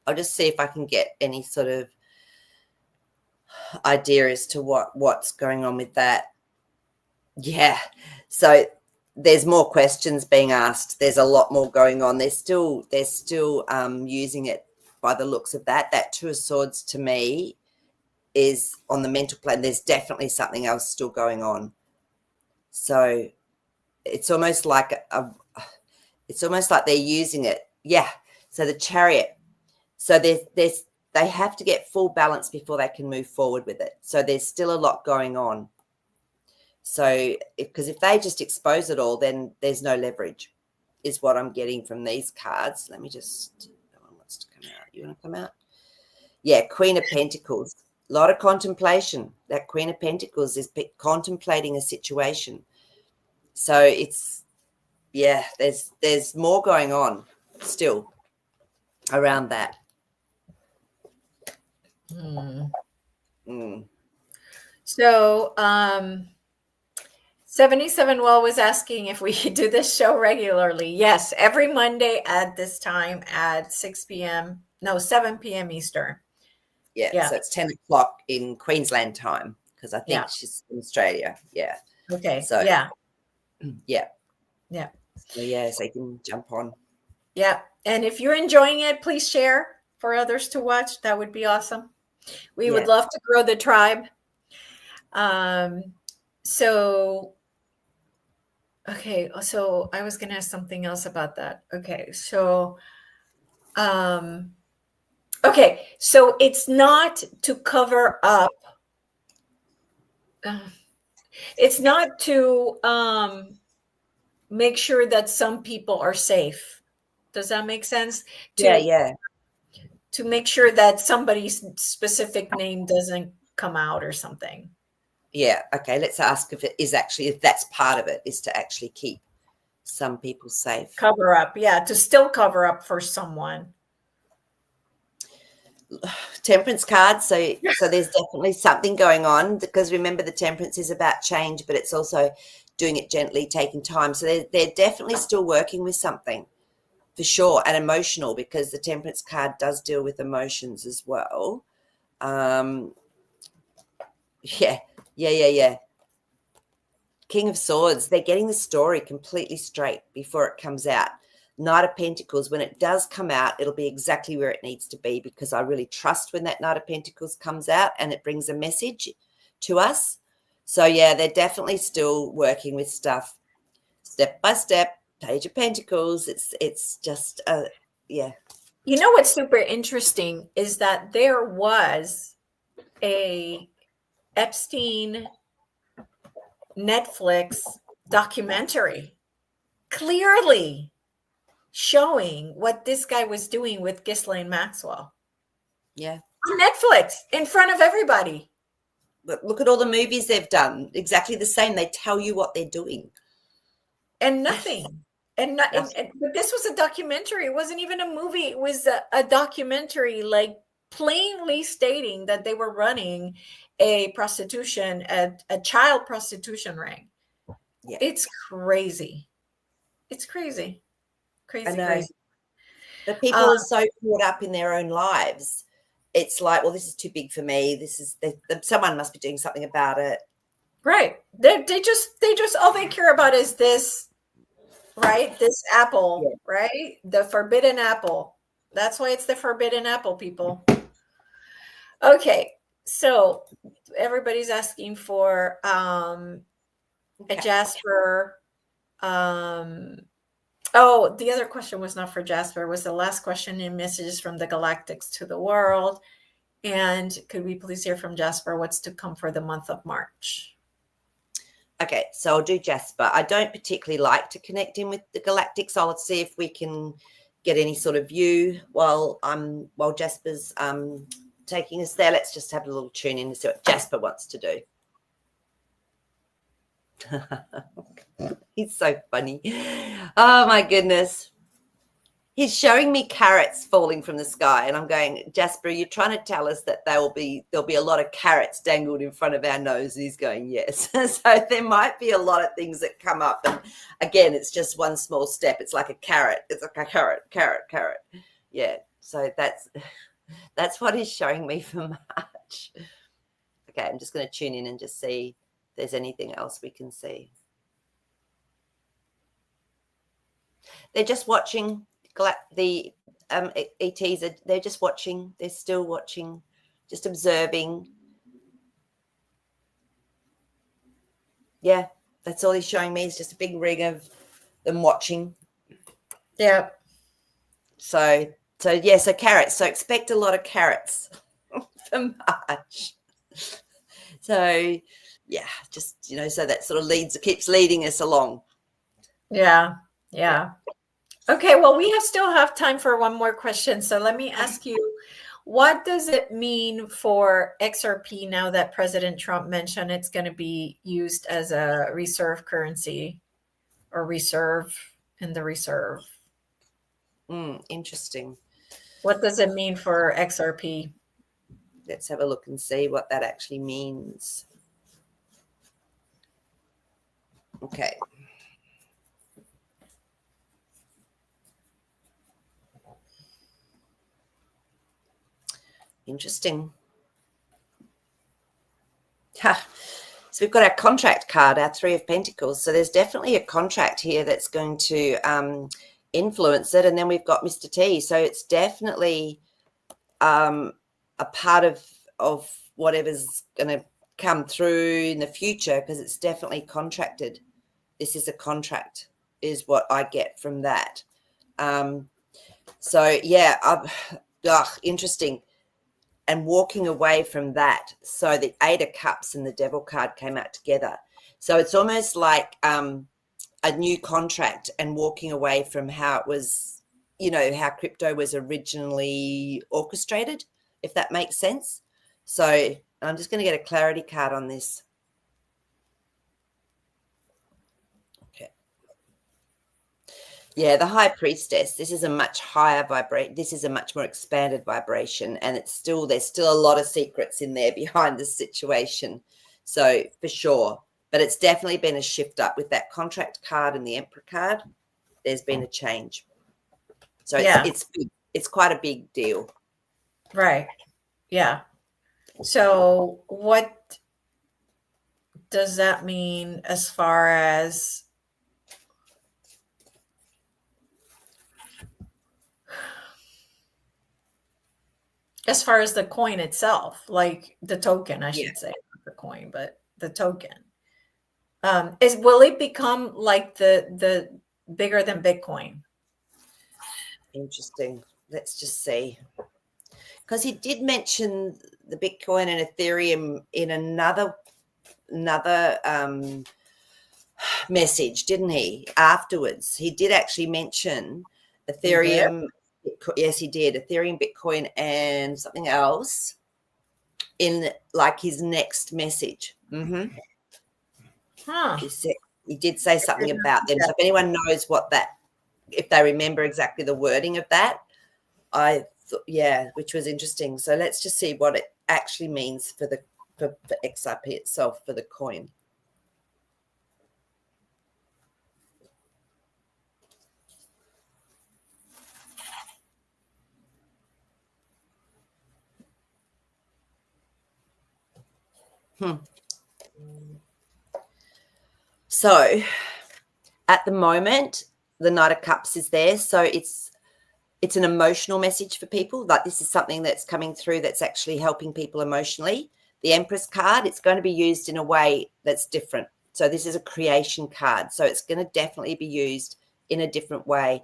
S2: I'll just see if I can get any sort of idea as to what's going on with that. Yeah. So there's more questions being asked. There's a lot more going on. They're still using it by the looks of that. That Two of Swords to me is on the mental plane. There's definitely something else still going on. So it's almost like they're using it. Yeah. So the Chariot. So they have to get full balance before they can move forward with it. So there's still a lot going on. So because if they just expose it all, then there's no leverage, is what I'm getting from these cards. Let me just, no one wants to come out. You want to come out? Yeah, Queen of Pentacles. A lot of contemplation. That Queen of Pentacles is contemplating a situation. So there's more going on still around that.
S1: So 77 Well was asking if we could do this show regularly. Yes, every Monday at this time at 6 p.m. No, 7 p.m. Eastern.
S2: Yeah. So it's 10 o'clock in Queensland time, because I think she's in Australia. Yeah.
S1: Okay.
S2: So
S1: yeah.
S2: Yeah.
S1: Yeah.
S2: So yeah, so you can jump on.
S1: Yeah. And if you're enjoying it, please share for others to watch. That would be awesome. We would love to grow the tribe. Okay, so I was going to ask something else about that. Okay, so it's not to cover up. It's not to make sure that some people are safe. Does that make sense?
S2: Yeah.
S1: To make sure that somebody's specific name doesn't come out or something.
S2: Yeah. Okay. Let's ask if that's part of it, is to actually keep some people safe.
S1: Cover up. Yeah. To still cover up for someone.
S2: Temperance card. So there's definitely something going on, because remember, the Temperance is about change, but it's also doing it gently, taking time. So they're definitely still working with something for sure, and emotional, because the Temperance card does deal with emotions as well. Yeah. King of Swords, they're getting the story completely straight before it comes out. Knight of Pentacles, when it does come out, it'll be exactly where it needs to be, because I really trust when that Knight of Pentacles comes out and it brings a message to us. So yeah, they're definitely still working with stuff step by step. Page of Pentacles, it's just yeah.
S1: You know what's super interesting is that there was a Epstein Netflix documentary clearly showing what this guy was doing with Ghislaine Maxwell.
S2: Yeah.
S1: On Netflix, in front of everybody.
S2: Look at all the movies they've done. Exactly the same. They tell you what they're doing.
S1: And nothing. But this was a documentary. It wasn't even a movie. It was a documentary, like plainly stating that they were running a child prostitution ring.
S2: Yeah.
S1: It's crazy. It's crazy.
S2: I
S1: Crazy,
S2: know.
S1: crazy.
S2: But people are so caught up in their own lives. It's like, well, this is too big for me. Someone must be doing something about it.
S1: Right. They just all they care about is this, right? This apple,
S2: Yeah.
S1: right? The forbidden apple. That's why it's the forbidden apple, people. Okay. So everybody's asking for a
S2: Okay.
S1: Jasper. Oh, the other question was not for Jasper, was the last question in Messages from the Galactics to the World. And could we please hear from Jasper what's to come for the month of March?
S2: Okay, so I'll do Jasper. I don't particularly like to connect in with the Galactics. I'll see if we can get any sort of view while Jasper's taking us there. Let's just have a little tune in to see what Jasper wants to do. He's so funny. Oh my goodness. He's showing me carrots falling from the sky, and I'm going, Jasper, you're trying to tell us that there'll be a lot of carrots dangled in front of our nose. And he's going, yes. So there might be a lot of things that come up, and again, it's just one small step. It's like a carrot. It's like a carrot. Yeah. So that's what he's showing me for March. Okay, I'm just going to tune in and just see if there's anything else we can see. They're just watching. The ETs, they're just watching. They're still watching, just observing. Yeah, that's all he's showing me, is just a big ring of them watching.
S1: Yeah.
S2: So carrots. So expect a lot of carrots for March. So yeah, just so that sort of keeps leading us along.
S1: Yeah. Okay, well, we still have time for one more question. So let me ask you, what does it mean for XRP now that President Trump mentioned it's going to be used as a reserve currency or reserve in the reserve?
S2: Interesting.
S1: What does it mean for XRP?
S2: Let's have a look and see what that actually means. Okay. Interesting. So we've got our contract card, our Three of Pentacles. So there's definitely a contract here that's going to influence it. And then we've got Mr. T. So it's definitely a part of whatever's going to come through in the future, because it's definitely contracted. This is a contract, is what I get from that. So yeah, interesting. And walking away from that. So the Eight of Cups and the Devil card came out together. So it's almost like a new contract, and walking away from how it was, how crypto was originally orchestrated, if that makes sense. So I'm just going to get a clarity card on this. Okay. Yeah, the High Priestess. This is a much higher vibration. This is a much more expanded vibration, and there's still a lot of secrets in there behind the situation. So for sure, but it's definitely been a shift up with that contract card and the Emperor card. There's been a change. So it's big. It's quite a big deal.
S1: Right. Yeah. So what does that mean as far as the coin itself, like the token, I should say, not the coin, but the token? Will it become like the bigger than Bitcoin?
S2: Interesting. Let's just see. Because he did mention the Bitcoin and Ethereum in another message, didn't he? Afterwards, he did actually mention Ethereum. Yes, he did. Ethereum, Bitcoin, and something else in like his next message. Mm-hmm.
S1: Huh.
S2: He did say something about them. So if anyone knows if they remember exactly the wording of that, which was interesting. So let's just see what it actually means for XRP itself, for the coin. So at the moment, the Knight of Cups is there. So it's an emotional message for people. Like, this is something that's coming through that's actually helping people emotionally. The Empress card, it's going to be used in a way that's different. So this is a creation card. So it's going to definitely be used in a different way,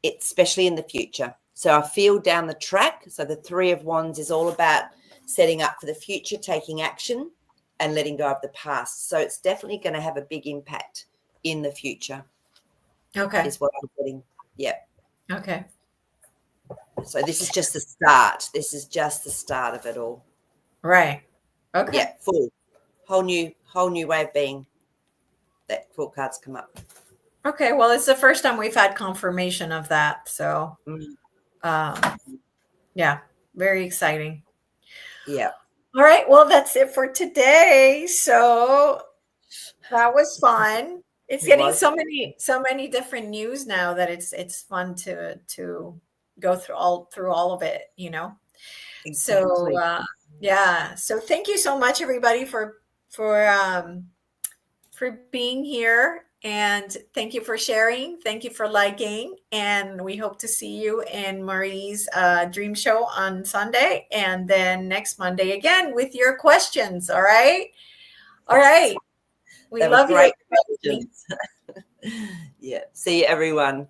S2: especially in the future. So I feel down the track. So the Three of Wands is all about setting up for the future, taking action and letting go of the past. So it's definitely going to have a big impact in the future.
S1: Okay.
S2: Is what I'm getting. Yeah.
S1: Okay.
S2: So this is just the start. This is just the start of it all.
S1: Right. Okay.
S2: Yeah, full. Whole new way of being. That full cards come up.
S1: Okay. Well, it's the first time we've had confirmation of that. So yeah, very exciting.
S2: Yeah.
S1: All right. Well, that's it for today. So that was fun. It's getting so many different news now that it's fun to go through all of it, you know.
S2: Exactly.
S1: So yeah. So thank you so much, everybody, for being here, and thank you for sharing. Thank you for liking, and we hope to see you in Maree's dream show on Sunday, and then next Monday again with your questions. All right. All right. We
S2: That was
S1: love you.
S2: great questions. Yeah. See you, everyone.